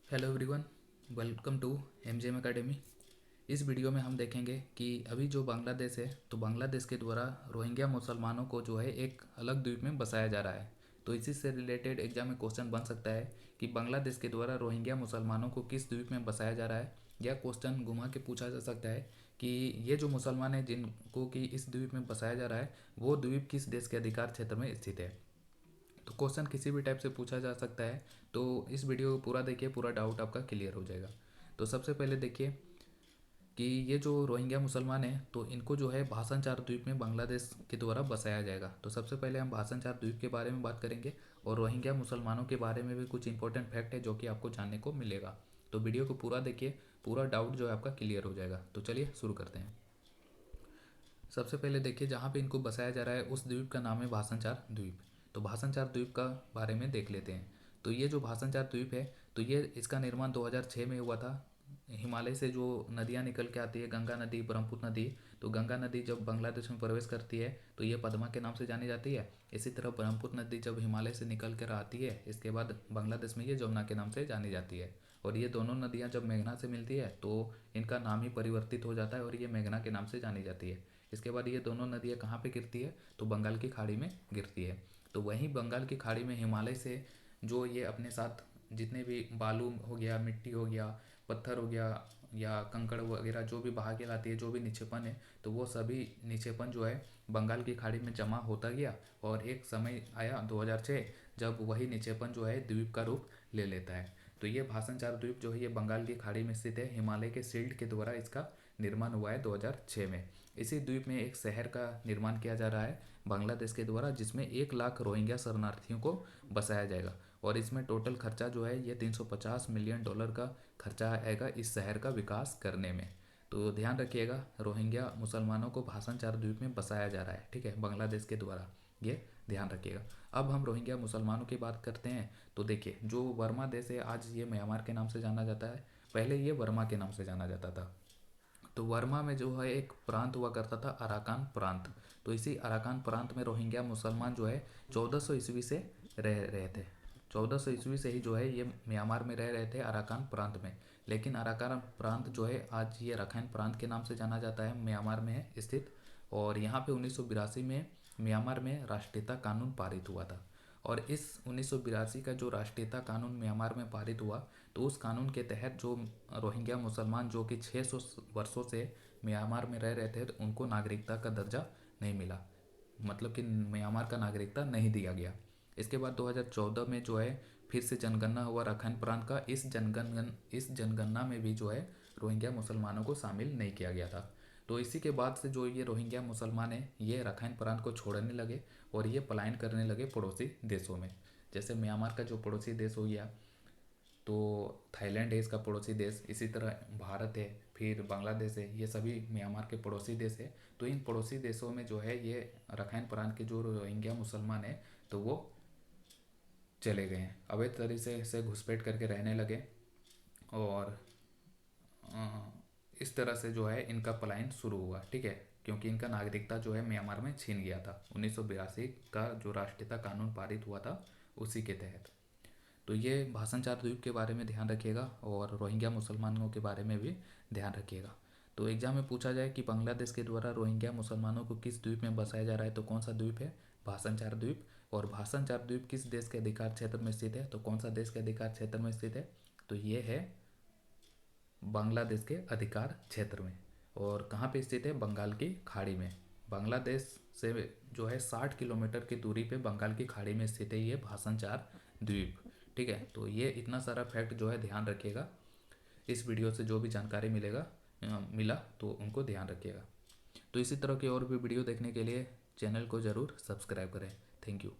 Hello everyone, welcome to MGM academy. इस video में हम देखेंगे कि अभी जो बांग्लादेश है तो बांग्लादेश के द्वारा रोहिंग्या मुसलमानों को जो है एक अलग द्वीप में बसाया जा रहा है। तो इसी से रिलेटेड एग्जाम में क्वेश्चन बन सकता है कि बांग्लादेश के द्वारा रोहिंग्या मुसलमानों को किस द्वीप में बसाया जा रहा है, या क्वेश्चन घुमा के पूछा जा सकता है कि ये जो मुसलमान हैं जिनको कि इस द्वीप में बसाया जा रहा है वो द्वीप किस देश के अधिकार क्षेत्र में स्थित है। तो क्वेश्चन किसी भी टाइप से पूछा जा सकता है। तो इस वीडियो को पूरा देखिए, पूरा डाउट आपका क्लियर हो जाएगा। तो सबसे पहले देखिए कि ये जो रोहिंग्या मुसलमान हैं तो इनको जो है भाषण चार द्वीप में बांग्लादेश के द्वारा बसाया जाएगा। तो सबसे पहले हम भाषण चार द्वीप के बारे में बात करेंगे और रोहिंग्या मुसलमानों के बारे में भी कुछ इंपॉर्टेंट फैक्ट है जो कि आपको जानने को मिलेगा। तो वीडियो को पूरा देखिए, पूरा डाउट जो है आपका क्लियर हो जाएगा। तो चलिए शुरू करते हैं। सबसे पहले देखिए, जहाँ पे इनको बसाया जा रहा है उस द्वीप का नाम है भाषणचार द्वीप। तो भाषणचार द्वीप का बारे में देख लेते हैं। तो ये जो भाषणचार द्वीप है तो ये इसका निर्माण 2006 में हुआ था। हिमालय से जो नदियाँ निकल के आती है, गंगा नदी, ब्रह्मपुत्र नदी, तो गंगा नदी जब बांग्लादेश में प्रवेश करती है तो ये पद्मा के नाम से जानी जाती है। इसी तरह ब्रह्मपुत्र नदी जब हिमालय से निकल कर आती है इसके बाद बांग्लादेश में ये जमुना के नाम से जानी जाती है। और ये दोनों नदियाँ जब मेघना से मिलती है तो इनका नाम ही परिवर्तित हो जाता है और ये मेघना के नाम से जानी जाती है। इसके बाद ये दोनों नदियाँ कहाँ पे गिरती है तो बंगाल की खाड़ी में गिरती है। तो वहीं बंगाल की खाड़ी में हिमालय से जो ये अपने साथ जितने भी बालू हो गया, मिट्टी हो गया, पत्थर हो गया या कंकड़ वगैरह जो भी बहा के लाती है, जो भी नीचेपन है, तो वो सभी नीचेपन जो है बंगाल की खाड़ी में जमा होता गया। और एक समय आया 2006 जब वही नीचेपन जो है द्वीप का रूप ले लेता है। तो ये भाषणचार द्वीप जो है ये बंगाल की खाड़ी में स्थित है। हिमालय के सिल्ट के द्वारा इसका निर्माण हुआ है 2006 में। इसी द्वीप में एक शहर का निर्माण किया जा रहा है बांग्लादेश के द्वारा, जिसमें 1 लाख रोहिंग्या शरणार्थियों को बसाया जाएगा। और इसमें टोटल खर्चा जो है ये $350 मिलियन का खर्चा आएगा इस शहर का विकास करने में। तो ध्यान रखिएगा, रोहिंग्या मुसलमानों को भाषणचार द्वीप में बसाया जा रहा है, ठीक है, बांग्लादेश के द्वारा, ये ध्यान रखिएगा। अब हम रोहिंग्या मुसलमानों की बात करते हैं। तो देखिए, जो वर्मा देश है आज ये म्यांमार के नाम से जाना जाता है, पहले ये वर्मा के नाम से जाना जाता था। तो वर्मा में जो है एक प्रांत हुआ करता था अराकान प्रांत। तो इसी अराकान प्रांत में रोहिंग्या मुसलमान जो है 1400 ईस्वी से रह रहे थे। 1400 ईस्वी से ही जो है ये म्यांमार में रह रहे थे अराकान प्रांत में। लेकिन अराकान प्रांत जो है आज ये रखाइन प्रांत के नाम से जाना जाता है, म्यांमार में है स्थित। और यहाँ पे 1982 में म्यांमार में राष्ट्रीयता कानून पारित हुआ था। और इस 1982 का जो राष्ट्रीयता कानून म्यांमार में पारित हुआ तो उस कानून के तहत जो रोहिंग्या मुसलमान जो कि 600 वर्षों से म्यांमार में रह रहे थे तो उनको नागरिकता का दर्जा नहीं मिला, मतलब कि म्यांमार का नागरिकता नहीं दिया गया। इसके बाद 2014 में जो है फिर से जनगणना हुआ रखाइन प्रांत का। इस जनगणना में भी जो है रोहिंग्या मुसलमानों को शामिल नहीं किया गया था। तो इसी के बाद से जो ये रोहिंग्या मुसलमान हैं ये रखाइन प्रांत को छोड़ने लगे और ये पलायन करने लगे पड़ोसी देशों में। जैसे म्यांमार का जो पड़ोसी देश हो गया, तो थाईलैंड है इसका पड़ोसी देश, इसी तरह भारत है, फिर बांग्लादेश है, ये सभी म्यांमार के पड़ोसी देश है। तो इन पड़ोसी देशों में जो है ये रखाइन प्रांत के जो रोहिंग्या मुसलमान हैं तो वो चले गए हैं, अवैध तरीके से घुसपैठ करके रहने लगे। और इस तरह से जो है इनका पलायन शुरू हुआ, ठीक है, क्योंकि इनका नागरिकता जो है म्यांमार में छीन गया था 1982 का जो राष्ट्रीयता कानून पारित हुआ था उसी के तहत। तो ये भाषण चार द्वीप के बारे में ध्यान रखिएगा और रोहिंग्या मुसलमानों के बारे में भी ध्यान रखिएगा। तो एग्जाम में पूछा जाए कि बांग्लादेश के द्वारा रोहिंग्या मुसलमानों को किस द्वीप में बसाया जा रहा है तो कौन सा द्वीप है, भाषण चार द्वीप। और भाषण चार द्वीप किस देश के अधिकार क्षेत्र में स्थित है तो कौन सा देश के अधिकार क्षेत्र में स्थित है तो ये है बांग्लादेश के अधिकार क्षेत्र में। और कहाँ पे स्थित है, बंगाल की खाड़ी में। बांग्लादेश से जो है 60 किलोमीटर की दूरी पे बंगाल की खाड़ी में स्थित है ये भाषण चार द्वीप, ठीक है। तो ये इतना सारा फैक्ट जो है ध्यान रखिएगा। इस वीडियो से जो भी जानकारी मिला तो उनको ध्यान रखिएगा। तो इसी तरह की और भी वीडियो देखने के लिए चैनल को ज़रूर सब्सक्राइब करें। Thank you.